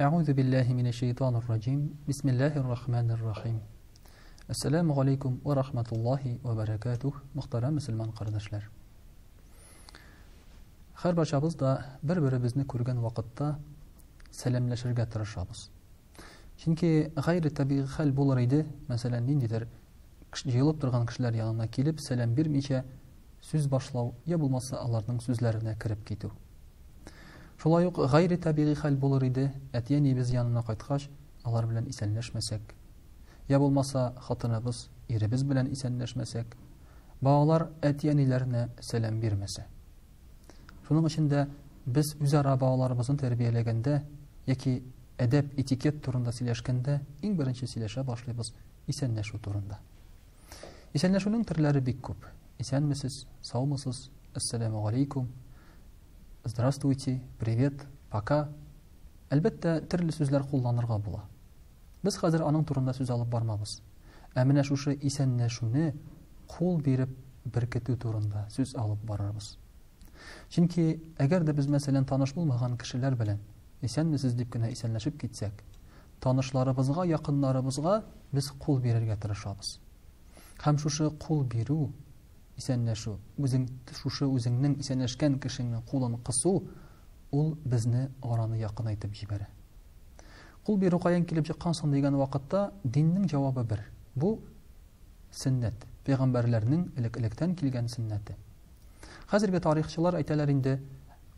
أعوذ بالله من الشيطان الرجيم بسم الله الرحمن الرحيم Assalamu alaikum wa rahmatullahi wa barakatuh. Muhtaram Müslüman kardeşler. Her barcabız da bir-birimizni ko'rgan vaqtda salamlashirga tirishamiz. Chunki g'ayri tabiiy hal bo'lar edi, masalan, nindidir jiyilib turgan kishilar yanına kelib salam bermicha so'z boshlaw ya bo'lmasa ularning so'zlariga kirib ketuv. Shulay uq g'ayri tabiiy hal bo'lar edi, atiyani biz yanına qaytgaч, ular bilan isanlashmasak ya bo'lmasa xotinimiz, erimiz bilan isanlashmasak, ba'alar atiyanilarına salam bermasa. Şunun içinde biz üzara bağlarımızın terbiyelaganda yoki adab etiket turunda silashganda eng birinchi silasha boshlaymiz isanlashu turunda. Isanlashuning turlari bek ko'p. Isanmisiz, sog'misiz, assalomu alaykum, здравствуйте, привет, пока. Albatta turli so'zlar qo'llanirga bo'la. Biz hozir aning turunda so'z olib bormamiz. Amina shu isanlashuni qo'l berib berkituv turunda so'z olib boramiz. Chunki agarda biz masalan tanish bo'lmagan kishilar bilan isanmisiz deb gina isanlashib ketsak, tanishlarimizga, yaqinlarimizga biz qo'l berishga tirishamiz. Ham shu qo'l beru, isanlashu, o'zingning isanlashgan kishining qo'lini qisu, ul bizni orani yaqinaytib jibaradi. Qo'l beru qayan kelib chiqqansan degan vaqtda dinning javobi bir. Bu sunnat, payg'ambarlarning ilikdan kelgan sunnati. Hozirgi tarixchilar aytalar indi,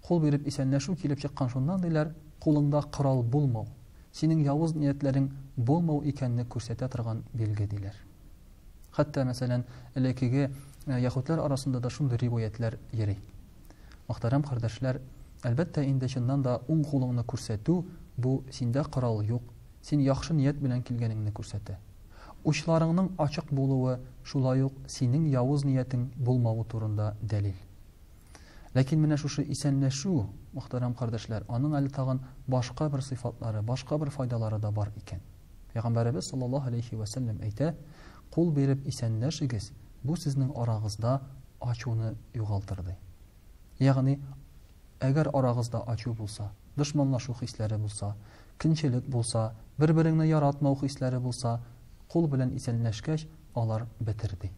qo'l berib isanlashu kelib chiqqan shundan deylar, qo'lingda qurol bo'lmau, sening yovuz niyatlaring bo'lmau ekanini ko'rsata turgan belgi deylar. Hatto masalan, ilakiga yahudlar orasida da shunday rivoyatlar yeri. Muhtaram qardoshlar, albatta endi shundan da o'ng qo'lingni ko'rsatu, bu senda qurol yo'q, sen yaxshi niyat bilan kelganingni ko'rsatadi. Uchlaringning ochiq bo'luvi shulay yo'q, sening yovuz niyating bo'lmavi turunda dalil. Lakin mana shu isanlashu, muhtaram qardoshlar, onun ali tag'in boshqa bir sifatlari, boshqa bir foydalari da bor ekan. Payg'ambarimiz sollallohu alayhi va sallam ayta, qo'l berib isanlashingiz bu sizning orangizda ochuvni yo'g'altirdi. Ya'ni agar orangizda ochuv bo'lsa, dushmanlashuv hislari bo'lsa, qiyinchilik bo'lsa, bir-biringni yaratmau hislari bo'lsa, qo'l bilan isanlashgach, ular bitirdi.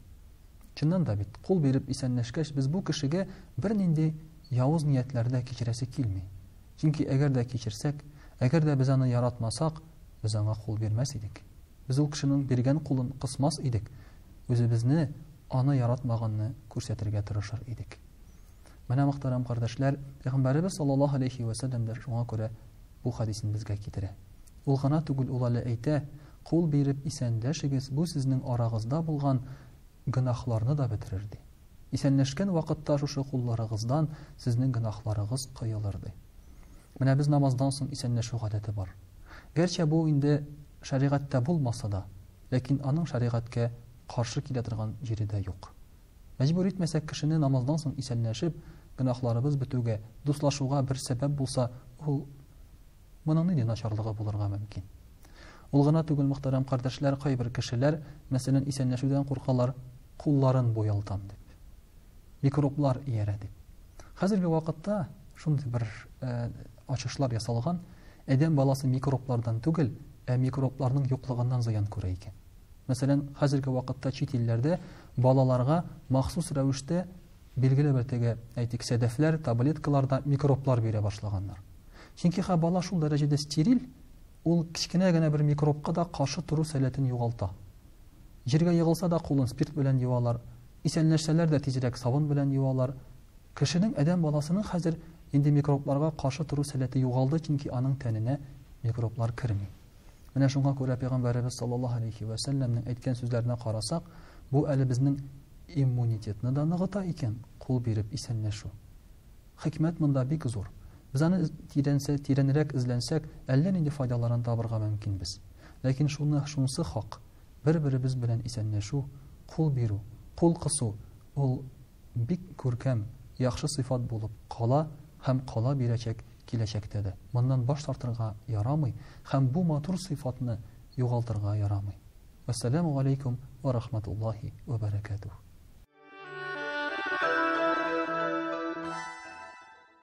Chundan da bit, qo'l berib isanlashgach, biz bu kishiga bir nindi yovuz niyatlarda kechirasi kelmay. Chunki agarda kechirsak, agarda biz uni yaratmasak, biz unga qo'l bermas edik. Biz u kishining bergan qo'lini qismas edik. O'zi bizni ona yaratmaganni ko'rsatirga tirishar edik. Mana muhtaram qardoshlar, payg'ambarimiz sollallohu alayhi va sallamdan shunga ko'ra bu hadisni bizga keltiradi. U g'ana tugul ularga ayta, qo'l berib isanlashingiz bu sizning orangizda bo'lgan gunohlarni da bitirdi. Isanlashgan vaqtda shu qo'llaringizdan sizning gunohlaringiz qo'yilirdi. Mana biz namozdan so'ng isanlashuv odati bor. Garchi bu endi shariatda bo'lmasa-da, lekin uning shariatga qarshi keladigan yerida yo'q. Majbur etmasak kishini namozdan so'ng isanlashib, gunohlarimiz bituga, do'stlashuvga bir sabab bo'lsa, u buning nima nacharligi bo'lirga mumkin. Ulg'ana tugul muhtaram qardoshlar, qay bir kishilar masalan isanlashuvdan qo'rqanlar, qo'llarin bo'yaltam deb, mikroblar yeradi. Hozirgi vaqtda shunday bir ochishlar yasalgan, odam balasi mikroblardan tugul, mikroblarning yo'qligidan ziyon ko'rar ekan. Masalan, hozirgi vaqtda chet ellarda bolalarga maxsus ravishda belgili bir tega aytik sadaflar, tabletkalarda mikroblar bera boshlaganlar. Chunki bola shu darajada steril, ul kichkinagina bir mikrobga da qarshi turu salatini yo'g'alta. Yerga yig'ilsa da qo'lin spirt bilan yuvalar, isanlashsalar da tezroq sabun bilan yuvalar. Kishining adam bolasining hozir endi mikroblarga qarshi turu salati yo'g'aldi, chunki uning tanina mikroblar kirmaydi. Mana shunga ko'ra payg'ambarimiz sollallohu alayhi va sallamning aytgan so'zlarini qarasak, bu ali bizning immunitetni da nig'ita ekan, qo'l berib isanlashu. Hikmat bunda bek zo'r. Biz uni teranroq izlansak, allan endi foydalarini topirga mumkin biz. Lekin shunisi haq. Bir-birimiz bilan isanlashu, qo'l beru, qo'l qisu, ul bek ko'rkam, yaxshi sifat bo'lib qola, ham qola beracak kelajakda. Bundan bosh tortirga yaramay, ham bu motor sifatni yo'g'altirga yaramay. Assalomu alaykum va rahmatullohi va barakatuh.